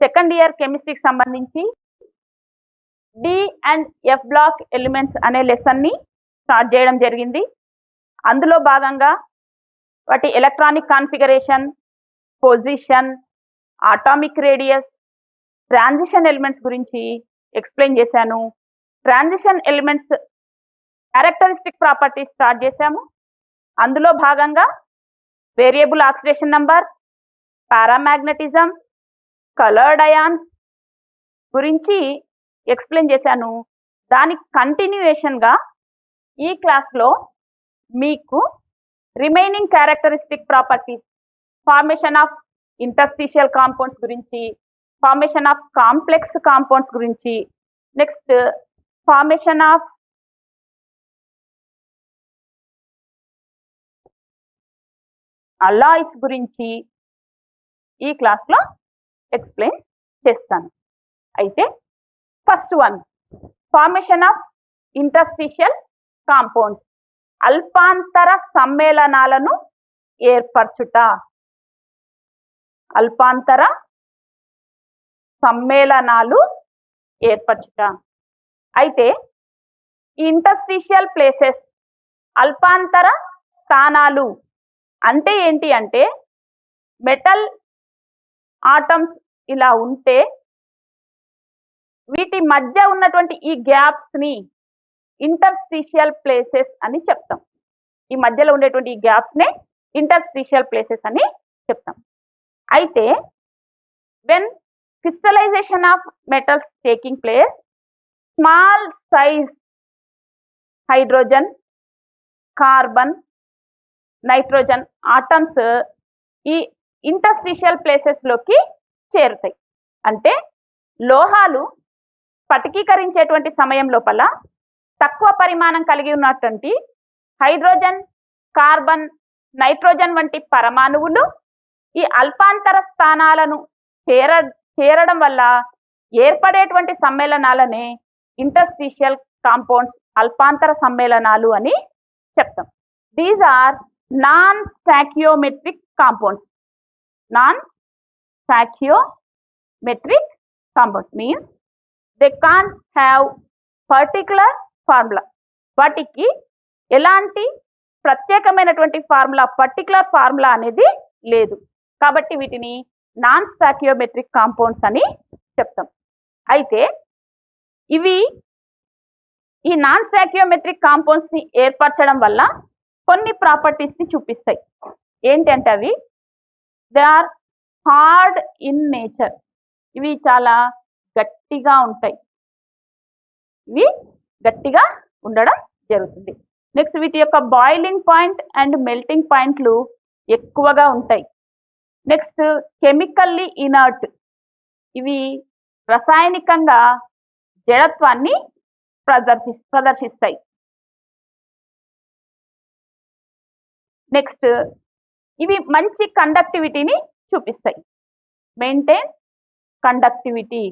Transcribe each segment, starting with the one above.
Second year కెమిస్ట్రీకి సంబంధించి D and F block elements అనే లెసన్ని స్టార్ట్ చేయడం జరిగింది. అందులో భాగంగా వాటి electronic configuration, position, atomic radius, transition elements గురించి ఎక్స్ప్లెయిన్ చేశాను. Transition elements characteristic properties start చేశాము. అందులో భాగంగా variable oxidation number, paramagnetism, coloured ions గురించి ఎక్స్ప్లెయిన్ చేశాను. దానికి కంటిన్యూయేషన్గా ఈ క్లాస్లో మీకు remaining characteristic properties, formation of interstitial compounds గురించి, ఫార్మేషన్ ఆఫ్ కాంప్లెక్స్ కాంపౌండ్స్ గురించి, నెక్స్ట్ ఫార్మేషన్ ఆఫ్ అలాయ్స్ గురించి ఈ క్లాస్లో ఎక్స్ప్లెయిన్ చేస్తాను. అయితే first one, formation of interstitial compounds, అల్పాంతర సమ్మేళనాలను ఏర్పరచుట. అల్పాంతర సమ్మేళనాలు ఏర్పరచుట. అయితే ఇంటర్స్టిషియల్ ప్లేసెస్, అల్పాంతర స్థానాలు అంటే ఏంటి అంటే, మెటల్ ఆటమ్స్ ఇలా ఉంటే వీటి మధ్య ఉన్నటువంటి ఈ గ్యాప్స్ ని ఇంటర్స్టిషియల్ ప్లేసెస్ అని చెప్తాం. ఈ మధ్యలో ఉండేటువంటి ఈ గ్యాప్స్ నే ఇంటర్స్టిషియల్ ప్లేసెస్ అని చెప్తాం. అయితే when crystallization of metals taking place, small size hydrogen, carbon, nitrogen atoms ఈ ఇంటర్స్టిషియల్ ప్లేసెస్ లోకి చేరుతాయి. అంటే లోహాలు స్ఫటికీకరించేటువంటి సమయం లోపల తక్కువ పరిమాణం కలిగి ఉన్నటువంటి హైడ్రోజన్, కార్బన్, నైట్రోజన్ వంటి పరమాణువులు ఈ అల్పాంతర స్థానాలను చేరడం వల్ల ఏర్పడేటువంటి సమ్మేళనాలనే ఇంటర్స్టిషియల్ కాంపౌండ్స్, అల్పాంతర సమ్మేళనాలు అని చెప్తాం. These are non stoichiometric compounds. Non stoichiometric compounds means they can't have particular formula. వాటికి ఎలాంటి ప్రత్యేకమైనటువంటి ఫార్ములా, పర్టికులర్ ఫార్ములా అనేది లేదు. కాబట్టి వీటిని నాన్ స్టాకియోమెట్రిక్ కాంపౌండ్స్ అని చెప్తాం. అయితే ఈ నాన్ స్టాకియోమెట్రిక్ కాంపౌండ్స్ ని ఏర్పరచడం వల్ల కొన్ని ప్రాపర్టీస్ ని చూపిస్తాయి. ఏంటంటే అవి they are hard in nature. ఇవి చాలా గట్టిగా ఉంటాయి. ఇవి గట్టిగా ఉండడం జరుగుతుంది. నెక్స్ట్ వీటి యొక్క బాయిలింగ్ పాయింట్ అండ్ మెల్టింగ్ పాయింట్లు ఎక్కువగా ఉంటాయి. Next chemically inert. ఇవి రసాయనికంగా జడత్వాన్ని ప్రదర్శిస్తాయి. నెక్స్ట్ ఇవి మంచి కండక్టివిటీని చూపిస్తాయి. Maintain conductivity.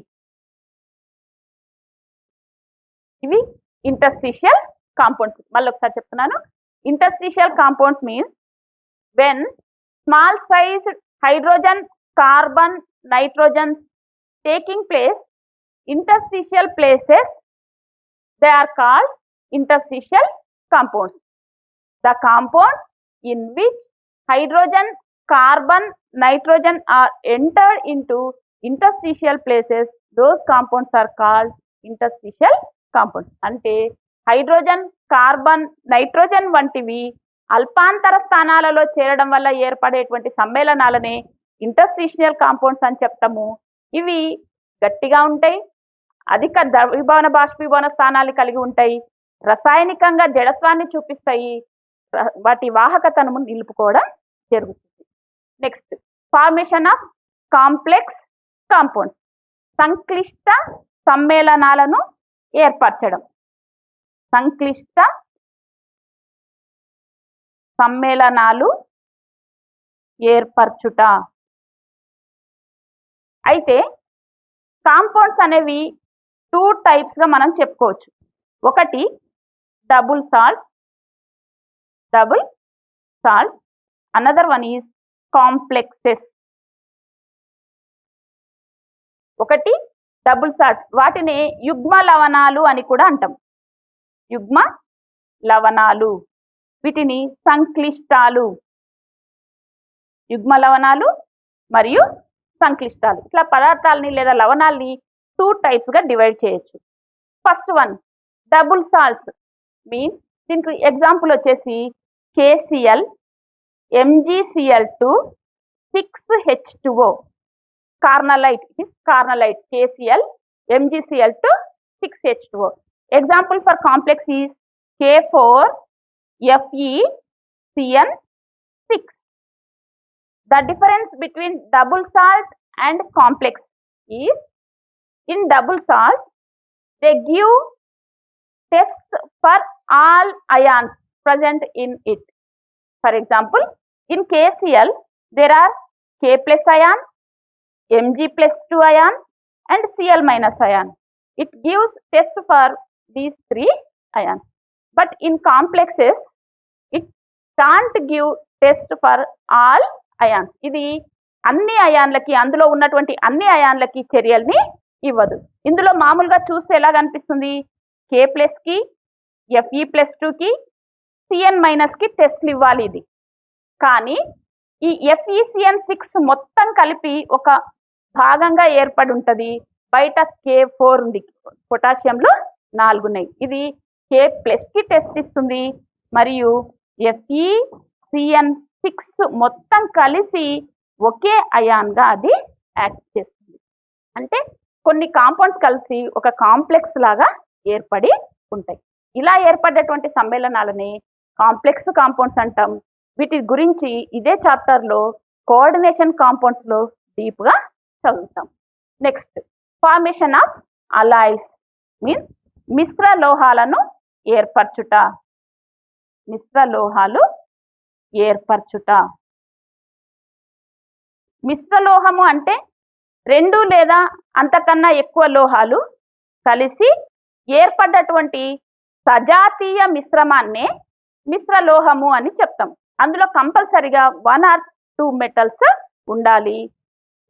ఇవి ఇంటర్స్టిషియల్ కాంపౌండ్స్. మళ్ళీ ఒకసారి చెప్తున్నాను. Interstitial compounds means when small size hydrogen, carbon, nitrogen taking place interstitial places, they are called interstitial compounds. The compounds in which hydrogen, carbon, nitrogen are entered into interstitial places, those compounds are called interstitial compounds. అంటే hydrogen, carbon, nitrogen వంటివి అల్పాంతర స్థానాలలో చేరడం వల్ల ఏర్పడేటువంటి సమ్మేళనాలనే interstitial compounds అని చెప్తాము. ఇవి గట్టిగా ఉంటాయి, అధిక ద్రవీభవన బాష్పీభవన స్థానాలు కలిగి ఉంటాయి, రసాయనికంగా జడత్వాన్ని చూపిస్తాయి, వాటి వాహకతను నిలుపుకోవడం జరుగుతుంది. Next formation of complex compounds, సంక్లిష్ట సమ్మేళనాలను ఏర్పరచడం. సంక్లిష్ట సమ్మేళనాలు ఏర్పరచుట. అయితే కాంపౌండ్స్ అనేవి 2 types గా మనం చెప్పుకోవచ్చు. ఒకటి double salts, another one is complexes. ఒకటి డబుల్ సాల్ట్స్, వాటిని యుగ్మ లవణాలు అని కూడా అంటాం. యుగ్మ లవణాలు, వీటిని సంక్లిష్టాలు. యుగ్మ లవణాలు మరియు సంక్లిష్టాలు. ఇట్లా పదార్థాలని లేదా లవణాలని 2 టైప్స్గా డివైడ్ చేయొచ్చు. First one double salts means, దీనికి ఎగ్జాంపుల్ వచ్చేసి KCl, MgCl2, 6H2O. Carnallite, it is carnallite. KCl, MgCl2, 6H2O. Example for complex is K4FeCN6. The difference between double salt and complex is, in double salt they give tests for all ions present in it. For example, in KCl there are K plus ion, Mg plus 2 ion and Cl minus ion. It gives test for these 3 ions. But in complexes it can't give test for all ions. ఇది అన్ని అయాన్లకి, అందులో ఉన్నటువంటి అన్ని అయాన్లకి చర్యల్ని ఇవ్వదు. ఇందులో మామూలుగా చూస్తే ఎలా కనిపిస్తుంది, K ప్లస్ కి, Fe ప్లస్ 2కి, Cn మైనస్ కి టెస్ట్లు ఇవ్వాలి ఇది. కానీ ఈ FeCN6 మొత్తం కలిపి ఒక భాగంగా ఏర్పడి ఉంటుంది. బయట K4 ఉంది, పొటాషియంలో 4 ఉన్నాయి. ఇది K ప్లస్ కి టెస్ట్ ఇస్తుంది మరియు FeCN6 మొత్తం కలిసి ఒకే అయాన్గా అది యాక్ట్ చేస్తుంది. అంటే కొన్ని కాంపౌండ్స్ కలిసి ఒక కాంప్లెక్స్ లాగా ఏర్పడి ఉంటాయి. ఇలా ఏర్పడేటువంటి సమ్మేళనాలని కాంప్లెక్స్ కాంపౌండ్స్ అంటాం. వీటి గురించి ఇదే చాప్టర్లో కోఆర్డినేషన్ కాంపౌండ్స్లో డీప్గా చదువుతాం. Next formation of alloys means మిశ్ర లోహాలను ఏర్పరచుట. మిశ్ర లోహాలు ఏర్పరచుట. మిశ్రలోహము అంటే 2 లేదా అంతకన్నా ఎక్కువ లోహాలు కలిసి ఏర్పడ్డటువంటి సజాతీయ మిశ్రమాన్నే మిశ్రలోహము అని చెప్తాం. అందులో కంపల్సరిగా 1 or 2 మెటల్స్ ఉండాలి.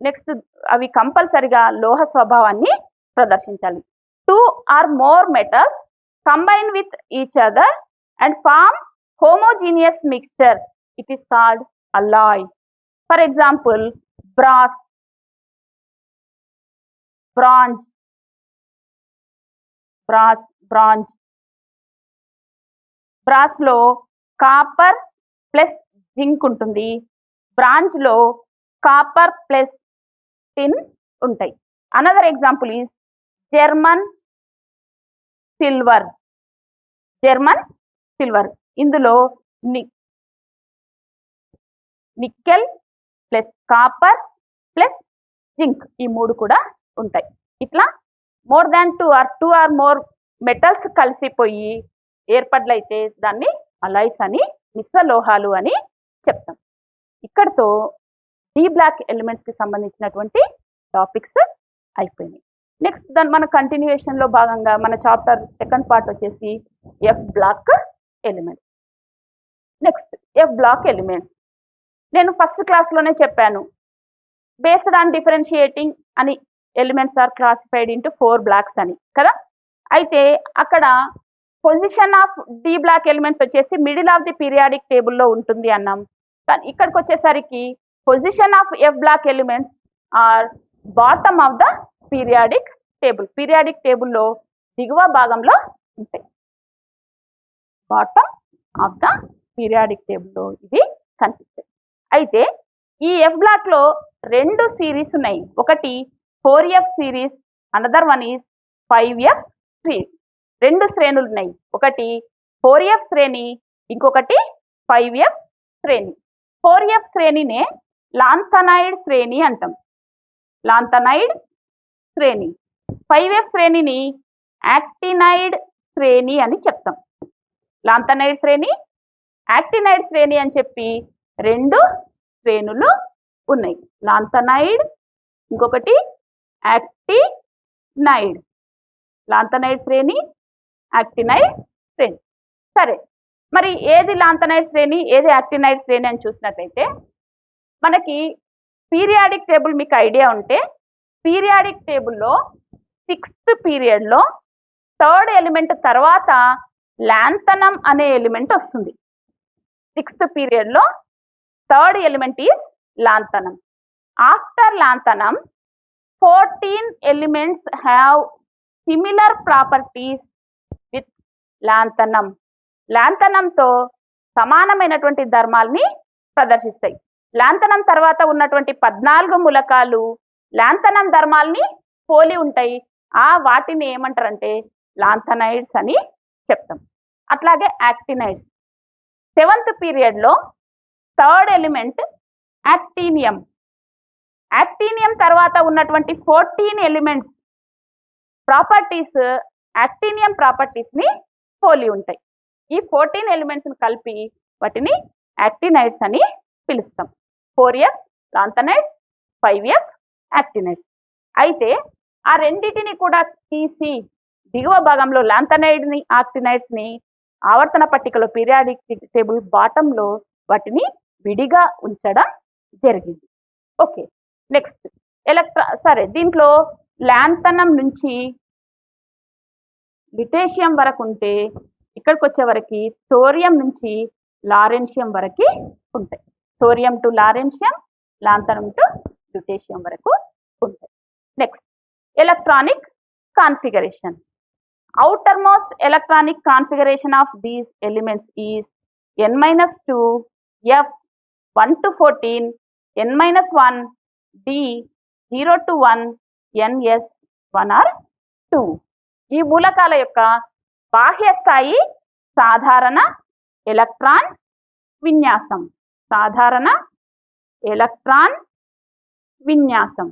నెక్స్ట్ అవి కంపల్సరిగా లోహ స్వభావాన్ని ప్రదర్శించాలి. 2 or more metals combine with each other and form homogeneous mixture. It is called alloy. For example, brass, bronze, bronze. Brass లో కాపర్ ప్లస్ జింక్ ఉంటుంది, బ్రాంజ్ లో కాపర్ ప్లస్ టిన్ ఉంటాయి. Another example is German silver. German silver, ఇందులో nickel plus copper plus zinc, ఈ 3 కూడా ఉంటాయి. ఇట్లా more than 2 or more metals కలిసిపోయి ఏర్పడ్లయితే దాన్ని అలాయ్స్ అని, మిశ్రలోహాలు అని చెప్తాం. ఇక్కడతో డి బ్లాక్ ఎలిమెంట్స్కి సంబంధించినటువంటి టాపిక్స్ అయిపోయినాయి. నెక్స్ట్ మన కంటిన్యూయేషన్లో భాగంగా మన చాప్టర్ సెకండ్ పార్ట్ వచ్చేసి F block elements. Next F block elements నేను ఫస్ట్ క్లాస్లోనే చెప్పాను. బేస్డ్ ఆన్ డిఫరెన్షియేటింగ్ అని elements are classified into 4 blocks అని కదా. అయితే అక్కడ position of D block elements వచ్చేసి మిడిల్ ఆఫ్ ది పీరియాడిక్ టేబుల్లో ఉంటుంది అన్నాం. కానీ ఇక్కడికి వచ్చేసరికి position of F block elements are bottom of the periodic table. Periodic టేబుల్లో దిగువ భాగంలో ఉంటాయి. బాటమ్ ఆఫ్ ద పీరియాడిక్ టేబుల్లో ఇవి కనిపిస్తాయి. అయితే ఈ ఎఫ్ బ్లాక్లో 2 సిరీస్ ఉన్నాయి. ఒకటి 4F series, another one is 5F series. 2 శ్రేణులు ఉన్నాయి. ఒకటి 4F శ్రేణి, ఇంకొకటి 5F శ్రేణి. 4F శ్రేణినే లాంథనైడ్ శ్రేణి అంటాం. లాంథనైడ్ శ్రేణి. 5F శ్రేణిని యాక్టినైడ్ శ్రేణి అని చెప్తాం. లాంథనైడ్ శ్రేణి, యాక్టినైడ్ శ్రేణి అని చెప్పి 2 శ్రేణులు ఉన్నాయి. లాంథనైడ్, ఇంకొకటి యాక్టినైడ్. లాంథనైడ్ శ్రేణి, యాక్టినైడ్ శ్రేణి. సరే, మరి ఏది లాంథనైడ్ శ్రేణి, ఏది యాక్టినైడ్ శ్రేణి అని చూసినట్లయితే మనకి పీరియాడిక్ టేబుల్ మీకు ఐడియా ఉంటే పీరియాడిక్ టేబుల్లో 6th పీరియడ్లో 3rd ఎలిమెంట్ తర్వాత లాంథనమ్ అనే ఎలిమెంట్ వస్తుంది. 6th పీరియడ్లో 3rd element is lanthanum. After lanthanum 14 elements have similar properties with lanthanum. లాంథనంతో సమానమైనటువంటి ధర్మాల్ని ప్రదర్శిస్తాయి. లాంథనం తర్వాత ఉన్నటువంటి 14 మూలకాలు లాంథనం ధర్మాల్ని పోలి ఉంటాయి. వాటిని ఏమంటారంటే లాంథనైడ్స్ అని చెప్తాం. అట్లాగే యాక్టినైడ్స్. 7th పీరియడ్లో 3rd ఎలిమెంట్ యాక్టీనియం. యాక్టీనియం తర్వాత ఉన్నటువంటి 14 ఎలిమెంట్స్ ప్రాపర్టీస్ యాక్టీనియం ప్రాపర్టీస్ని పోలి ఉంటాయి. ఈ 14 ఎలిమెంట్స్ని కలిపి వాటిని యాక్టినైడ్స్ అని పిలుస్తాం. 4F lanthanides, 5F యాక్టినైడ్స్. అయితే ఆ రెండింటిని కూడా తీసి దిగువ భాగంలో లాంథనైడ్ని యాక్టినైడ్స్ని ఆవర్తన పట్టికలో పీరియాడిక్ టేబుల్ బాటంలో వాటిని విడిగా ఉంచడం జరిగింది. ఓకే, నెక్స్ట్ దీంట్లో లాంథనం నుంచి లిటేషియం వరకు ఉంటే ఇక్కడికి వచ్చే వరకు థోరియం నుంచి లారెన్షియం వరకు ఉంటాయి. Thorium to lawrencium, lanthanum to lutetium వరకు ఉంటాయి. Next electronic configuration. Outermost electronic configuration of these elements is n-2, F 1 to 14, n-1, D 0 to 1, Ns 1 or 2. ఈ మూలకాల యొక్క బాహ్య స్థాయి సాధారణ ఎలక్ట్రాన్ విన్యాసం. సాధారణ ఎలక్ట్రాన్ విన్యాసం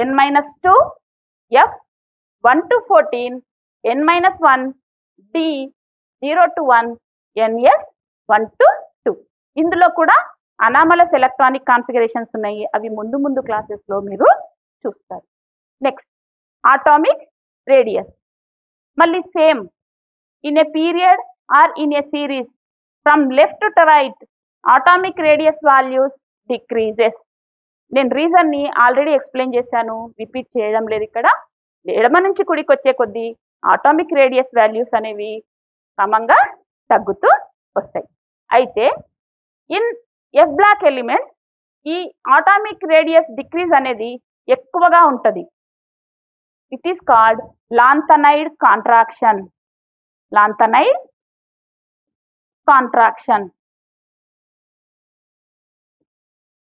n-2, F 1 to 14, n-1, D 0 to 1, Ns 1 to 2. ఇందులో కూడా అనామలస్ ఎలక్ట్రానిక్ కాన్ఫిగరేషన్స్ ఉన్నాయి. అవి ముందు ముందు క్లాసెస్లో మీరు చూస్తారు. Next atomic radius. మళ్ళీ same in a period or in a series from left to right atomic radius values decreases. నేను రీజన్ని ఆల్రెడీ ఎక్స్ప్లెయిన్ చేశాను, రిపీట్ చేయడం లేదు. ఇక్కడ ఎడమ నుంచి కుడికి వచ్చే కొద్దీ ఆటామిక్ రేడియస్ వాల్యూస్ అనేవి క్రమంగా తగ్గుతూ వస్తాయి. అయితే ఇన్ ఎఫ్ బ్లాక్ ఎలిమెంట్స్ ఈ ఆటామిక్ రేడియస్ డిక్రీజ్ అనేది ఎక్కువగా ఉంటుంది. It is called lanthanide contraction. Lanthanide contraction.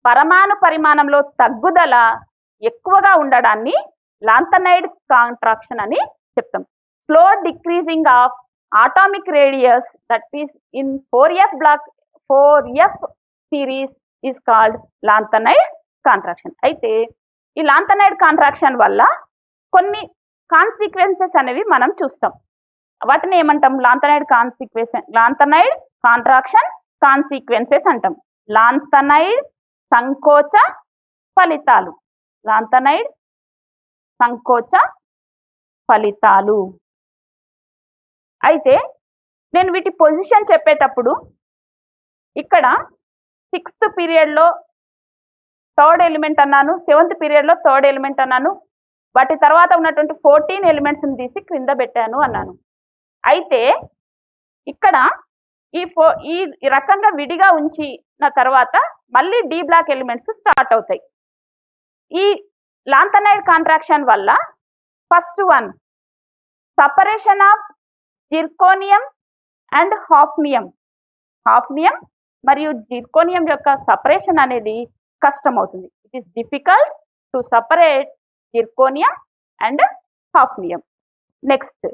పరమాణు పరిమాణంలో తగ్గుదల ఎక్కువగా ఉండడాన్ని లాంథనైడ్ కాంట్రాక్షన్ అని చెప్తాం. Slow decreasing of atomic radius that is in 4F block 4F series is called lanthanide contraction. అయితే ఈ లాంథనైడ్ కాంట్రాక్షన్ వల్ల కొన్ని కాన్సిక్వెన్సెస్ అనేవి మనం చూస్తాం. వాటిని ఏమంటాం? లాంథనైడ్ కాంట్రాక్షన్ కాన్సిక్వెన్సెస్ అంటాం. లాంథనైడ్ సంకోచ ఫలితాలు. లాంథనైడ్ సంకోచ ఫలితాలు. అయితే నేను వీటి పొజిషన్ చెప్పేటప్పుడు ఇక్కడ 6th పీరియడ్లో 3rd ఎలిమెంట్ అన్నాను, 7th పీరియడ్లో 3rd ఎలిమెంట్ అన్నాను, వాటి తర్వాత ఉన్నటువంటి 14 ఎలిమెంట్స్ని తీసి క్రింద పెట్టాను అన్నాను. అయితే ఇక్కడ ఈ రకంగా విడిగా ఉంచిన తర్వాత మళ్ళీ డి బ్లాక్ ఎలిమెంట్స్ స్టార్ట్ అవుతాయి. ఈ లాంథనైడ్ కాంట్రాక్షన్ వల్ల first one separation of zirconium and hafnium. Hafnium మరియు జిర్కోనియం యొక్క సపరేషన్ అనేది కష్టమవుతుంది. It is difficult to separate zirconium and hafnium. Next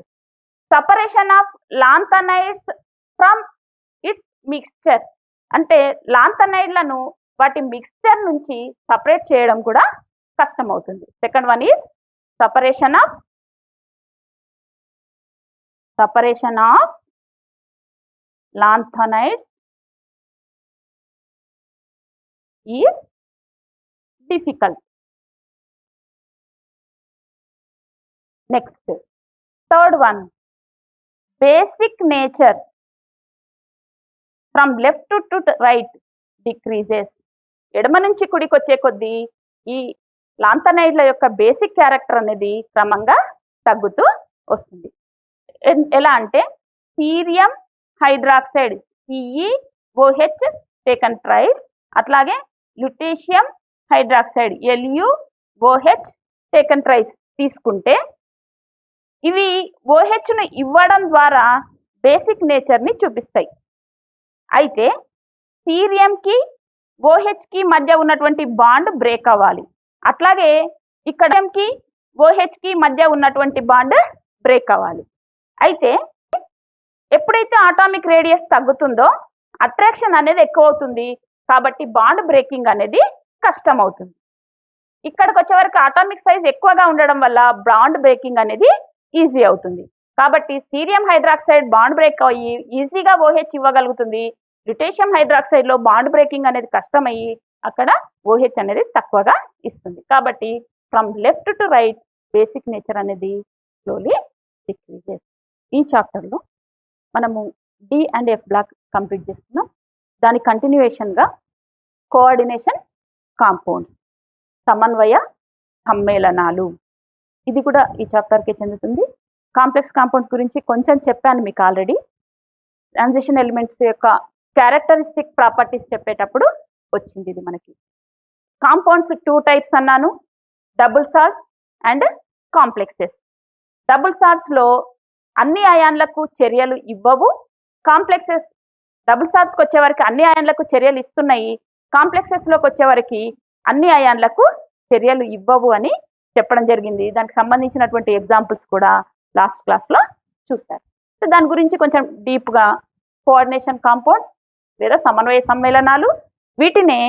separation of lanthanides from its mixture. అంటే లాంథనైడ్లను వాటి మిక్స్చర్ నుంచి సపరేట్ చేయడం కూడా కష్టమవుతుంది. Second one is separation of lanthanides is difficult. Next third one basic nature from left to right decreases. ఎడమ నుంచి కుడికి వచ్చే కొద్దీ ఈ లాంథనైడ్ల యొక్క బేసిక్ క్యారెక్టర్ అనేది క్రమంగా తగ్గుతూ వస్తుంది. ఎలా అంటే cerium hydroxide CeOH taken thrice, అట్లాగే lutetium hydroxide LuOH taken thrice తీసుకుంటే ఇవి OHను ఇవ్వడం ద్వారా బేసిక్ నేచర్ని చూపిస్తాయి. అయితే సీరియంకి OHకి మధ్య ఉన్నటువంటి బాండ్ బ్రేక్ అవ్వాలి. అట్లాగే ఇక్కడకి OHకి మధ్య ఉన్నటువంటి బాండ్ బ్రేక్ అవ్వాలి. అయితే ఎప్పుడైతే ఆటామిక్ రేడియస్ తగ్గుతుందో అట్రాక్షన్ అనేది ఎక్కువ అవుతుంది, కాబట్టి బాండ్ బ్రేకింగ్ అనేది కష్టం అవుతుంది. ఇక్కడికి వచ్చే వరకు ఆటామిక్ సైజ్ ఎక్కువగా ఉండడం వల్ల బాండ్ బ్రేకింగ్ అనేది ఈజీ అవుతుంది. కాబట్టి సీరియం హైడ్రాక్సైడ్ బాండ్ బ్రేక్ అయ్యి ఈజీగా OH ఇవ్వగలుగుతుంది. ల్యూటీషియం హైడ్రాక్సైడ్లో బాండ్ బ్రేకింగ్ అనేది కష్టమయ్యి అక్కడ OH అనేది తక్కువగా ఇస్తుంది. కాబట్టి from left to right basic nature అనేది స్లోలీ డిక్రీజెస్. ఈ చాప్టర్లో మనము D and F block complete చేస్తున్నాం. దాని కంటిన్యూయేషన్గా కోఆర్డినేషన్ కాంపౌండ్స్, సమన్వయ సమ్మేళనాలు, ఇది కూడా ఈ చాప్టర్కి చెందుతుంది. కాంప్లెక్స్ కాంపౌండ్స్ గురించి కొంచెం చెప్పాను మీకు ఆల్రెడీ. ట్రాన్సిషన్ ఎలిమెంట్స్ యొక్క క్యారెక్టరిస్టిక్ ప్రాపర్టీస్ చెప్పేటప్పుడు వచ్చింది ఇది మనకి. కాంపౌండ్స్ 2 టైప్స్ అన్నాను, double salts and complexes. Double సాల్ట్స్లో అన్ని అయాన్లకు చర్యలు ఇవ్వవు, కాంప్లెక్సెస్ డబుల్ సాల్ట్స్కి వచ్చేవరకు అన్ని అయాన్లకు చర్యలు ఇస్తున్నాయి, కాంప్లెక్సెస్లోకి వచ్చేవరకు అన్ని అయాన్లకు చర్యలు ఇవ్వవు అని చెప్పడం జరిగింది. దానికి సంబంధించినటువంటి ఎగ్జాంపుల్స్ కూడా లాస్ట్ క్లాస్లో చూస్తారు. సో దాని గురించి కొంచెం డీప్గా కోఆర్డినేషన్ కాంపౌండ్స్ లేదా సమన్వయ సమ్మేళనాలు, వీటినే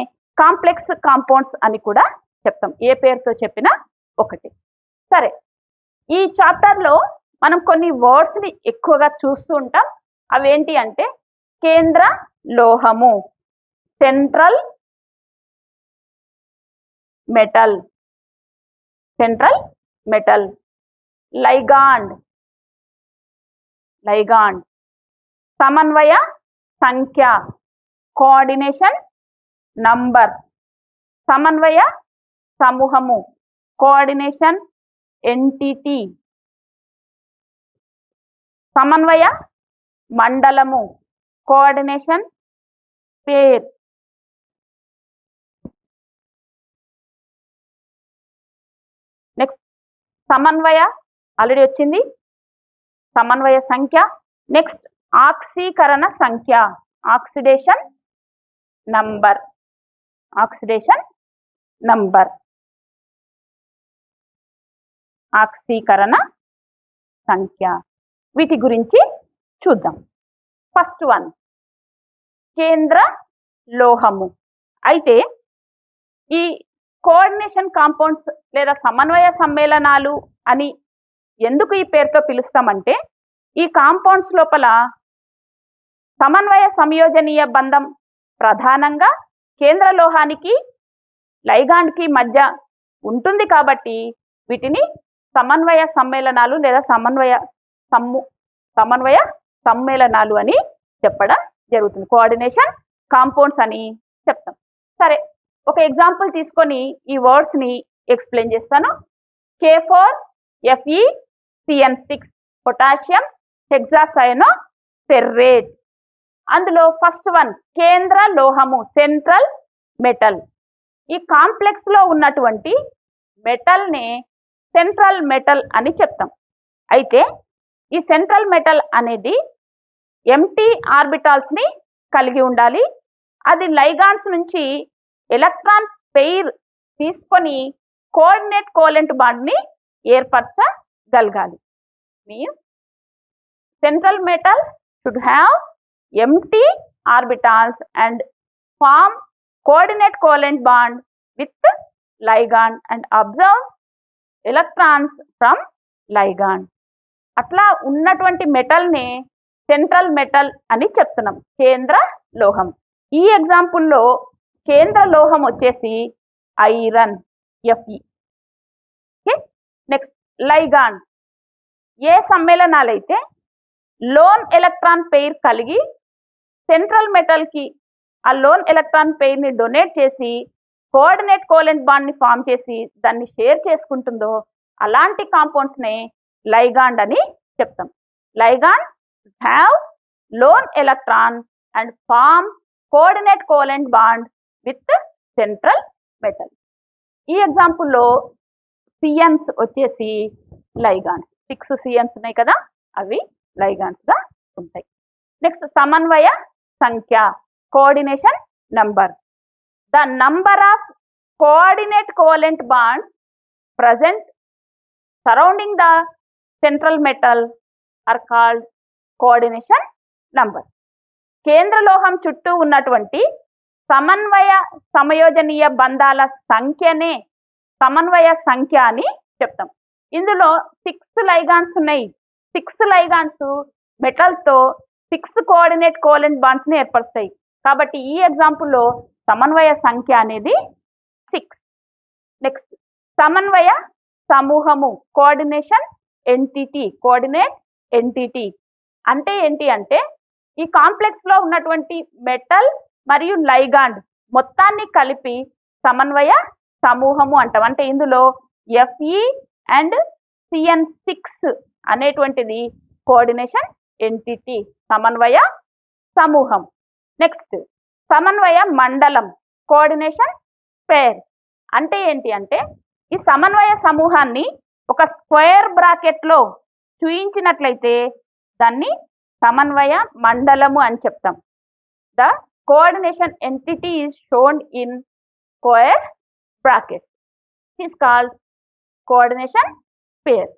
కాంప్లెక్స్ కాంపౌండ్స్ అని కూడా చెప్తాం, ఏ పేరుతో చెప్పినా ఒకటి. సరే, ఈ చాప్టర్లో మనం కొన్ని వర్డ్స్ని ఎక్కువగా చూస్తూ ఉంటాం. అవేంటి అంటే కేంద్ర లోహము, central metal, central metal, ligand, ligand, సమన్వయ సంఖ్య, కోఆర్డినేషన్ నంబర్, సమన్వయ సమూహము, కోఆర్డినేషన్ ఎంటిటీ, సమన్వయ మండలము, కోఆర్డినేషన్ పేర్, నెక్స్ట్ సమన్వయ ఆల్రెడీ వచ్చింది, సమన్వయ సంఖ్య. నెక్స్ట్ ఆక్సీకరణ సంఖ్య, ఆక్సిడేషన్ నంబర్, ఆక్సిడేషన్ నంబర్, ఆక్సీకరణ సంఖ్య. వీటి గురించి చూద్దాం. ఫస్ట్ వన్ కేంద్ర లోహము. అయితే ఈ కోఆర్డినేషన్ కాంపౌండ్స్ లేదా సమన్వయ సమ్మేళనాలు అని ఎందుకు ఈ పేరుతో పిలుస్తామంటే, ఈ కాంపౌండ్స్ లోపల సమన్వయ సంయోజనీయ బంధం ప్రధానంగా కేంద్ర లోహానికి లైగాండ్కి మధ్య ఉంటుంది, కాబట్టి వీటిని సమన్వయ సమ్మేళనాలు లేదా సమన్వయ సమ్మేళనాలు అని చెప్పడం జరుగుతుంది. కోఆర్డినేషన్ కాంపౌండ్స్ అని చెప్తాం. సరే, ఒక ఎగ్జాంపుల్ తీసుకొని ఈ వర్డ్స్ని ఎక్స్ప్లెయిన్ చేస్తాను. K4FeCN6 potassium hexacyanoferrate. అందులో ఫస్ట్ వన్ కేంద్ర లోహము, సెంట్రల్ మెటల్. ఈ కాంప్లెక్స్ లో ఉన్నటువంటి మెటల్ ని సెంట్రల్ మెటల్ అని చెప్తాం. అయితే ఈ సెంట్రల్ మెటల్ అనేది ఎంటీ ఆర్బిటాల్స్ ని కలిగి ఉండాలి. అది లైగాండ్స్ నుంచి ఎలక్ట్రాన్ పెయిర్ తీసుకొని కోఆర్డినేట్ కోవలెంట్ బాండ్ ని ఏర్పరచగలగాలి. Means central metal should have empty orbitals and form coordinate covalent bond with ligand and absorbs electrons from ligand. అట్లా ఉన్నటువంటి మెటల్ ని సెంట్రల్ మెటల్ అని చెప్తున్నాం, కేంద్ర లోహం. ఈ ఎగ్జాంపుల్లో కేంద్ర లోహం వచ్చేసి ఐరన్ Fe. Next ligand. ఏ సమ్మేళనాలైతే లోన్ ఎలక్ట్రాన్ పెయిర్ కలిగి సెంట్రల్ మెటల్ కి ఆ లోన్ ఎలక్ట్రాన్ పెయిర్ ని డొనేట్ చేసి కోఆర్డినేట్ కోవలెంట్ బాండ్ ని ఫామ్ చేసి దాన్ని షేర్ చేసుకుంటుందో అలాంటి కాంపౌండ్స్ నే లైగాండ్ అని చెప్తాం. Ligand have lone electron and form coordinate covalent bond with central metal. ఈ ఎగ్జాంపుల్లో సిఎన్స్ వచ్చేసి లైగాండ్స్, 6 సిఎన్స్ ఉన్నాయి కదా, అవి లైగాండ్స్ గా ఉంటాయి. నెక్స్ట్ సమన్వయ సంఖ్య, coordination number. The number of coordinate covalent bonds present surrounding the central metal are called coordination number. కేంద్ర లోహం చుట్టూ ఉన్నటువంటి సమన్వయ సమయోజనీయ బంధాల సంఖ్యనే సమన్వయ సంఖ్య అని చెప్తాం. ఇందులో 6 లైగాండ్స్ ఉన్నాయి. 6 లైగాండ్స్ మెటల్తో 6 కోఆర్డినేట్ కోవలెంట్ బాండ్స్ ని ఏర్పరుస్తాయి. కాబట్టి ఈ ఎగ్జాంపుల్లో సమన్వయ సంఖ్య అనేది 6. నెక్స్ట్ సమన్వయ సమూహము, కోఆర్డినేషన్ ఎంటిటీ. కోఆర్డినేట్ ఎంటిటీ అంటే ఏంటి అంటే ఈ కాంప్లెక్స్ లో ఉన్నటువంటి మెటల్ మరియు లైగాండ్ మొత్తాన్ని కలిపి సమన్వయ సమూహము అంటాం. అంటే ఇందులో Fe అండ్ CN6 అనేటువంటిది కోఆర్డినేషన్ ఎంటిటీ, సమన్వయ సమూహం. నెక్స్ట్ సమన్వయ మండలం, కోఆర్డినేషన్ పేర్ అంటే ఏంటి అంటే ఈ సమన్వయ సమూహాన్ని ఒక స్క్వేర్ బ్రాకెట్ లో చూయించినట్లయితే దాన్ని సమన్వయ మండలము అని చెప్తాం. The coordination entity is shown in square bracket is called coordination pair.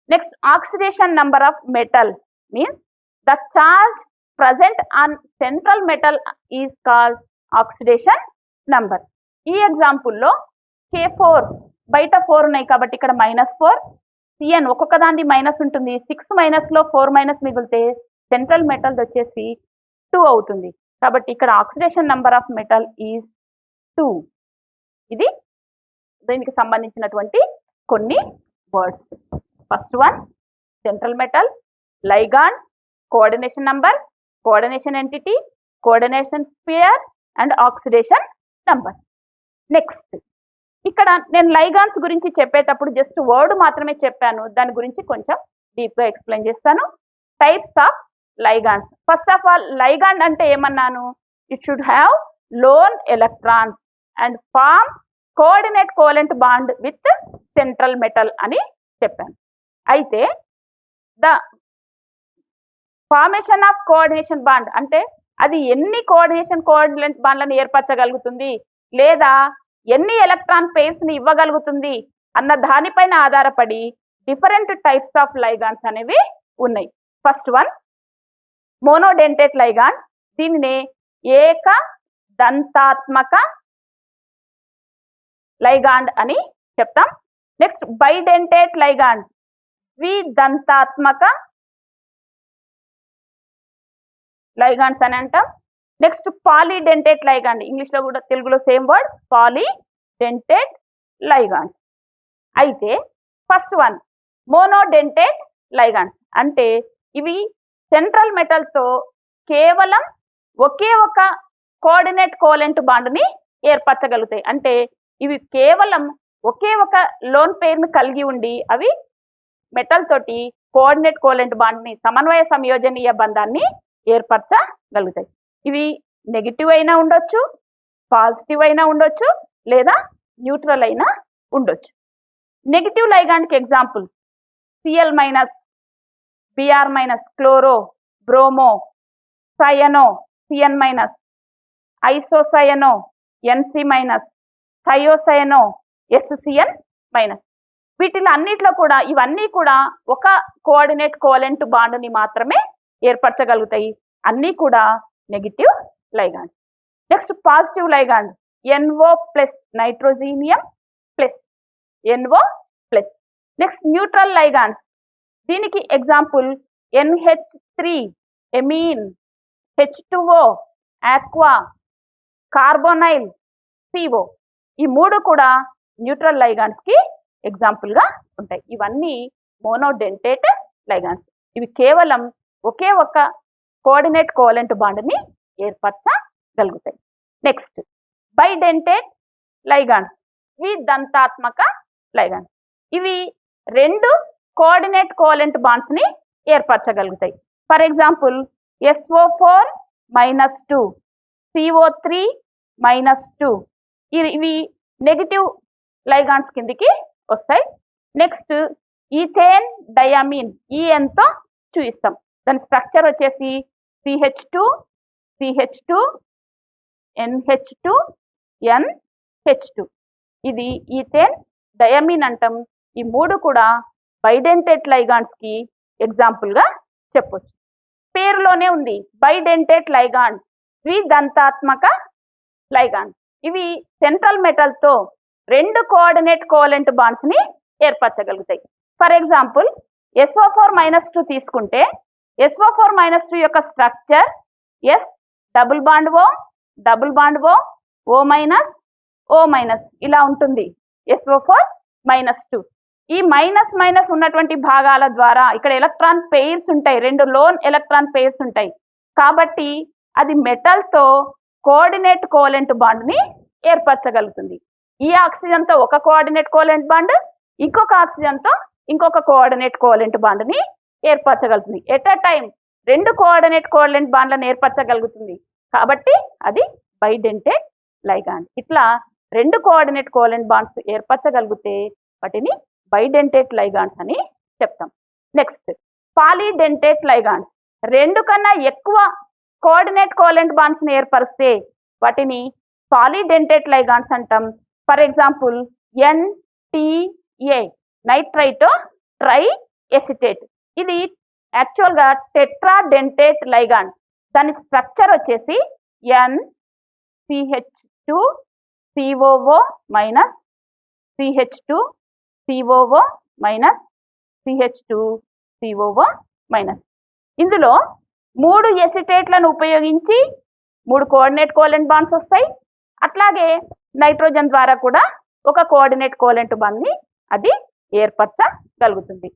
Next oxidation number of metal means the charge present on central metal is called oxidation number. ఈ ఎగ్జాంపుల్లో K4 బయట 4 ఉన్నాయి కాబట్టి ఇక్కడ -4, Cn ఒక్కొక్క దాన్ని మైనస్ ఉంటుంది. 6 minus లో 4 minus మిగిలితే సెంట్రల్ మెటల్ వచ్చేసి 2 అవుతుంది. కాబట్టి ఇక్కడ oxidation number of metal is 2. ఇది దీనికి సంబంధించినటువంటి కొన్ని words. First one central metal, ligand, coordination number, coordination entity, coordination spear and oxidation number. Next ఇక్కడ నేను లైగాండ్స్ గురించి చెప్పేటప్పుడు జస్ట్ వర్డ్ మాత్రమే చెప్పాను, దాని గురించి కొంచెం డీప్గా ఎక్స్ప్లెయిన్ చేస్తాను. Types of ligands. First of all ligand అంటే ఏమన్నాను, it should have lone electrons and form coordinate covalent bond with central metal అని చెప్పాను. అయితే the formation of coordination bond అంటే అది ఎన్ని కోఆర్డినేట్ బాండ్లను ఏర్పరచగలుగుతుంది లేదా ఎన్ని ఎలక్ట్రాన్ పేర్స్ ని ఇవ్వగలుగుతుంది అన్న దానిపైన ఆధారపడి డిఫరెంట్ టైప్స్ ఆఫ్ లైగాండ్స్ అనేవి ఉన్నాయి. ఫస్ట్ వన్ మోనోడెంటేట్ లైగాండ్, దీనినే ఏక దంతాత్మక లైగాండ్ అని చెప్తాం. నెక్స్ట్ బైడెంటేట్ లైగాండ్, ద్విదంతాత్మక లైగాండ్స్ అని అంటాం. నెక్స్ట్ పాలీడెంటేట్ లైగాండ్, ఇంగ్లీష్ లో కూడా తెలుగులో సేమ్ వర్డ్ పాలీడెంటేట్ లైగాండ్స్. అయితే ఫస్ట్ వన్ మోనోడెంటేట్ లైగాండ్స్ అంటే ఇవి సెంట్రల్ మెటల్ తో కేవలం ఒకే ఒక కోఆర్డినేట్ కోవలెంట్ బాండ్ ని ఏర్పరచగలుగుతాయి. అంటే ఇవి కేవలం ఒకే ఒక లోన్ పేర్ ని కలిగి ఉండి అవి మెటల్ తోటి కోఆర్డినేట్ కోవలెంట్ బాండ్ ని సమన్వయ సంయోజనీయ బంధాన్ని ఏర్పరచగలుగుతాయి. ఇవి నెగిటివ్ అయినా ఉండొచ్చు, పాజిటివ్ అయినా ఉండొచ్చు, లేదా న్యూట్రల్ అయినా ఉండొచ్చు. నెగిటివ్ లైగాండ్కి example Cl minus, Br minus, chloro, bromo, cyano, Cn minus, isocyano, Nc minus, thiocyano, SCN minus. వీటిలో అన్నిట్లో కూడా ఇవన్నీ కూడా ఒక కోఆర్డినేట్ కోవలెంట్ బాండ్ని మాత్రమే ఏర్పరచగలుగుతాయి. అన్నీ కూడా negative ligand. Next positive ligand NO plus, nitrosonium plus, NO plus. Next neutral ligands, దీనికి example NH3, ammine, H2O, aqua, carbonyl, CO. ఈ మూడు కూడా న్యూట్రల్ లైగాండ్స్ కి ఎగ్జాంపుల్ గా ఉంటాయి. ఇవన్నీ మోనోడెంటేట్ లైగాండ్స్. ఇవి కేవలం ఒకే ఒక కోఆర్డినేట్ కోవలెంట్ బాండ్ ని ఏర్పరచగలుగుతాయి. నెక్స్ట్ బైడెంటేట్ లైగాండ్స్, ద్విదంతాత్మక లైగాండ్స్. ఇవి రెండు కోఆర్డినేట్ కోవలెంట్ బాండ్స్ ని ఏర్పరచగలుగుతాయి. ఫర్ ఎగ్జాంపుల్ SO4-2, CO3-2 ఇవి నెగిటివ్ లైగాండ్స్ కిందికి వస్తాయి. నెక్స్ట్ ఈథేన్ డయామిన్ తో చూపిస్తాం. దాని స్ట్రక్చర్ వచ్చేసి CH2 CH2 NH2 NH2. ఇది ఈథేన్ డయామిన్ అంటాం. ఈ మూడు కూడా బైడెంటేట్ లైగాండ్స్ కి ఎగ్జాంపుల్ గా చెప్పొచ్చు. పేరులోనే ఉంది బైడెంటేట్ లైగాండ్, ద్విదంతాత్మక లైగాండ్. ఇవి సెంట్రల్ మెటల్ తో రెండు కోఆర్డినేట్ కోవలెంట్ బాండ్స్ ని ఏర్పరచగలుగుతాయి. ఫర్ ఎగ్జాంపుల్ SO4-2 తీసుకుంటే SO4-2 యొక్క structure S double bond O double bond O O minus O minus ఇలా ఉంటుంది. SO4-2 ఈ మైనస్ మైనస్ ఉన్నటువంటి భాగాల ద్వారా ఇక్కడ ఎలక్ట్రాన్ పెయిర్స్ ఉంటాయి, రెండు లోన్ ఎలక్ట్రాన్ పెయిర్స్ ఉంటాయి. కాబట్టి అది మెటల్ తో కోఆర్డినేట్ కోవలెంట్ బాండ్ ని ఏర్పరచగలుగుతుంది. ఈ ఆక్సిజన్ తో ఒక కోఆర్డినేట్ కోవలెంట్ బాండ్, ఇంకొక ఆక్సిజన్ తో ఇంకొక కోఆర్డినేట్ కోవలెంట్ బాండ్ ని ఏర్పరచగలుగుతుంది. ఎట్ అ టైం రెండు కోఆర్డినేట్ కోవలెంట్ బాండ్లను ఏర్పరచగలుగుతుంది. కాబట్టి అది బైడెంటేట్ లైగాండ్. ఇట్లా రెండు కోఆర్డినేట్ కోవలెంట్ బాండ్స్ ఏర్పరచగలిగితే వాటిని బైడెంటేట్ లైగాండ్స్ అని చెప్తాం. Next polydentate ligands. రెండు కన్నా ఎక్కువ కోఆర్డినేట్ కోవలెంట్ బాండ్స్ ని ఏర్పరిస్తే వాటిని పాలీడెంటేట్ లైగాండ్స్ అంటాం. For example NTA nitrito triacetate. ఇది యాక్చువల్ గా టెట్రాడెంటేట్ లైగాండ్. దాని స్ట్రక్చర్ వచ్చేసి NCH2 COO minus CH2 COO minus CH2 COO minus. ఇందులో మూడు ఎసిటేట్లను ఉపయోగించి మూడు కోఆర్డినేట్ కోవలెంట్ బాండ్స్ వస్తాయి. అట్లాగే నైట్రోజన్ ద్వారా కూడా ఒక కోఆర్డినేట్ కోవలెంట్ బాండ్ ని అది ఏర్పరచగలుగుతుంది.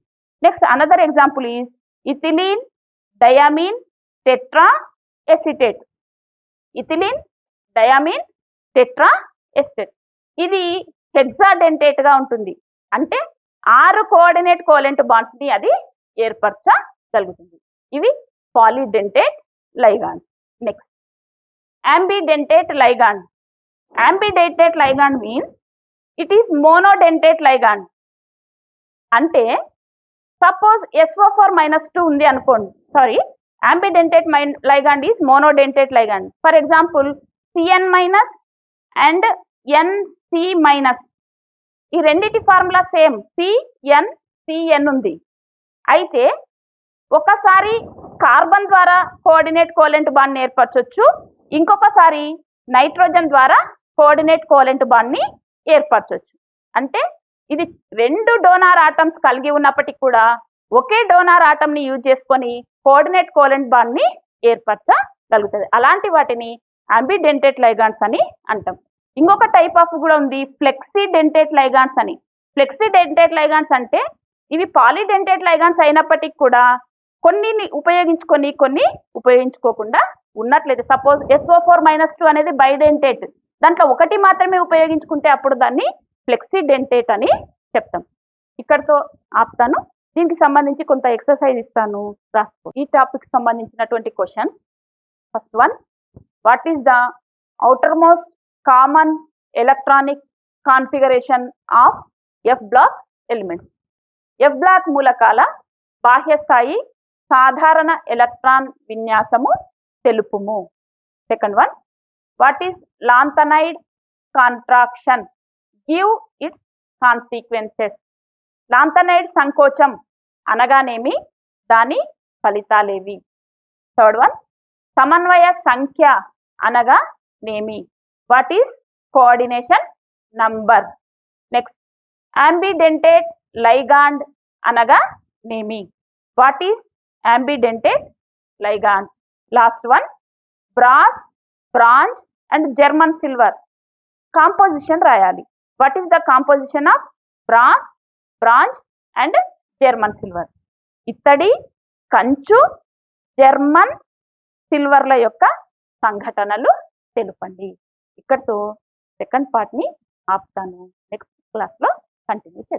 Next another example is ethylene diamine tetraacetate. Ethylene diamine tetraacetate ఇది హెక్సాడెంటేట్ గా ఉంటుంది. అంటే 6 కోఆర్డినేట్ కోవలెంట్ బాండ్స్ ని అది ఏర్పరచగలుగుతుంది. ఇవి polydentate ligand. Next ambidentate ligand. Ambidentate ligand means it is monodentate ligand. అంటే సపోజ్ SO4-2 ఉంది అనుకోండి, sorry ambidentate ligand is monodentate ligand. For example CN- and NC-. ఈ రెండిటి ఫార్ములా సేమ్, CN ఉంది. అయితే ఒకసారి కార్బన్ ద్వారా కోఆర్డినేట్ కోవలెంట్ బాండ్ ని ఏర్పరచొచ్చు, ఇంకొకసారి నైట్రోజన్ ద్వారా కోఆర్డినేట్ కోవలెంట్ బాండ్ ని ఏర్పరచొచ్చు. అంటే ఇది రెండు డోనార్ ఆటమ్స్ కలిగి ఉన్నప్పటికీ కూడా ఒకే డోనార్ ఆటమ్ ని యూజ్ చేసుకొని కోఆర్డినేట్ కోవలెంట్ బాండ్ ని ఏర్పరచగలుగుతుంది. అలాంటి వాటిని అంబిడెంటేట్ లైగాండ్స్ అని అంటాం. ఇంకొక టైప్ ఆఫ్ కూడా ఉంది ఫ్లెక్సిడెంటేట్ లైగాండ్స్ అని. ఫ్లెక్సిడెంటేట్ లైగాండ్స్ అంటే ఇవి పాలీడెంటేట్ లైగాండ్స్ అయినప్పటికీ కూడా కొన్ని ఉపయోగించుకొని కొన్ని ఉపయోగించుకోకుండా ఉన్నట్లయితే, సపోజ్ SO4-2 అనేది బైడెంటేట్, దాంట్లో ఒకటి మాత్రమే ఉపయోగించుకుంటే అప్పుడు దాన్ని ఫ్లెక్సిడెంటేట్ అని చెప్తాం. ఇక్కడతో ఆపుతాను. దీనికి సంబంధించి కొంత ఎక్సర్సైజ్ ఇస్తాను, రాసుకో. ఈ టాపిక్ సంబంధించినటువంటి question. First one, what is the outer most common electronic configuration of F block elements? F block మూలకాల బాహ్య స్థాయి సాధారణ ఎలక్ట్రాన్ విన్యాసము తెలుపుము. Second one, what is lanthanide contraction? Give its consequences. Lanthanide సంకోచం అనగానేమి, దాని ఫలితాలేవి? థర్డ్ వన్, సమన్వయ సంఖ్య అనగా నేమి? What is coordination number? Next, ambidentate ligand అనగా నేమి? What is ambidentate ligand? Last one, brass, bronze and German silver composition రాయాలి. What is the composition of brass, bronze and German silver? ఇత్తడి, కంచు, German సిల్వర్ల యొక్క సంఘటనలు తెలుపండి. ఇక్కడతో సెకండ్ పార్ట్ ని ఆపుతాను. నెక్స్ట్ క్లాస్లో కంటిన్యూ చేద్దాం.